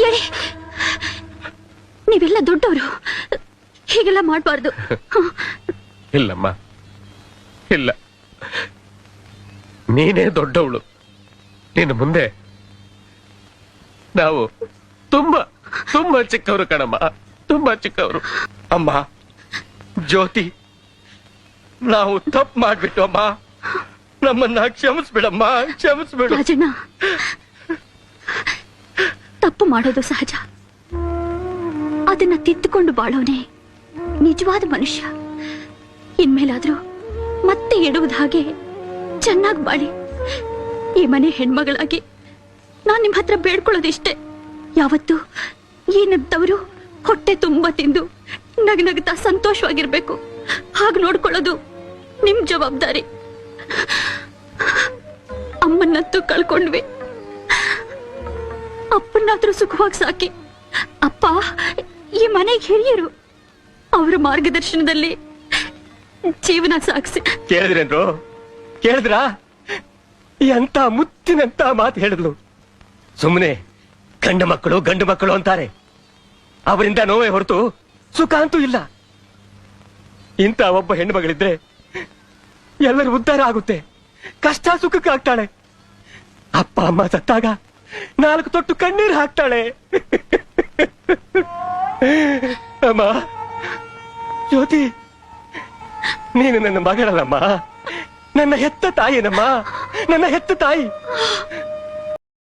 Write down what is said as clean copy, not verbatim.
ಹೇಳಿ, ನೀವೆಲ್ಲ ದೊಡ್ಡವರು, ಹೀಗೆಲ್ಲ ಮಾಡಬಾರ್ದು. ಇಲ್ಲಮ್ಮ, ಇಲ್ಲ, ನೀನೇ ದೊಡ್ಡವಳು. ನೀನು ಮುಂದೆ ನಾವು ತುಂಬಾ ತುಂಬಾ ಚಿಕ್ಕವರು ಕಣಮ್ಮ, ತುಂಬಾ ಚಿಕ್ಕವರು. ಅಮ್ಮ, ಜ್ಯೋತಿ, ನಾವು ತಪ್ಪು ಮಾಡ್ಬಿಟ್ಟು ಅಮ್ಮ, ನಮ್ಮನ್ನ ಕ್ಷಮಿಸ್ಬಿಡಮ್ಮ, ಕ್ಷಮಿಸ್ಬಿಡು. ರಾಜಣ್ಣ, ತಪ್ಪು ಮಾಡೋದು ಸಹಜ. ಅದನ್ನ ತಿದ್ದುಕೊಂಡು ಬಾಳೋನೆ ನಿಜವಾದ ಮನುಷ್ಯ. ಇನ್ಮೇಲಾದ್ರೂ ಮತ್ತೆ ಎಡುವುದು ಹಾಗೆ ಚೆನ್ನಾಗಿ ಬಾಳಿ. ಈ ಮನೆ ಹೆಣ್ಮಗಳಾಗಿ ನಾನ್ ನಿಮ್ ಹತ್ರ ಬೇಡ್ಕೊಳ್ಳೋದಿಷ್ಟೇ, ಯಾವತ್ತು ಏನಂತವರು ಹೊಟ್ಟೆ ತುಂಬಾ ತಿಂದು ನಗನಗ್ತಾ ಸಂತೋಷವಾಗಿರ್ಬೇಕು. ಹಾಗೆ ನೋಡ್ಕೊಳ್ಳೋದು ನಿಮ್ ಜವಾಬ್ದಾರಿ. ಅಮ್ಮನ್ನಂತೂ ಕಳ್ಕೊಂಡ್ವಿ, ಅಪ್ಪನ್ನಾದ್ರೂ ಸುಖವಾಗಿ ಸಾಕಿ. ಅಪ್ಪ ಈ ಮನೆಗೆ ಹಿರಿಯರು, ಅವರ ಮಾರ್ಗದರ್ಶನದಲ್ಲಿ ಜೀವನ ಸಾಗಿಸಿ. ಕೇಳಿದ್ರೇನ್ರು? ಕೇಳಿದ್ರಾ? ಎಂತ ಮುತ್ತಿನಂತ ಮಾತು ಹೇಳಿದ್ಲು. ಸುಮ್ಮನೆ ಗಂಡು ಮಕ್ಕಳು ಅಂತಾರೆ, ಅವರಿಂದ ನೋವೇ ಹೊರತು ಸುಖ ಅಂತೂ ಇಲ್ಲ. ಇಂಥ ಒಬ್ಬ ಹೆಣ್ಣು ಮಗಳಿದ್ರೆ ಎಲ್ಲರೂ ಉದ್ಧಾರ ಆಗುತ್ತೆ, ಕಷ್ಟ ಸುಖಕ್ಕೆ ಆಗ್ತಾಳೆ. ಅಪ್ಪ ಅಮ್ಮ ಸತ್ತಾಗ 4 ತೊಟ್ಟು ಕಣ್ಣೀರು ಹಾಕ್ತಾಳೆ. ಅಮ್ಮ, ಜ್ಯೋತಿ, ನೀನು ನನ್ನ ಮಗಳಲ್ಲಮ್ಮ, ನನ್ನ ಹೆತ್ತ ತಾಯಿನಮ್ಮ, ನನ್ನ ಹೆತ್ತ ತಾಯಿ.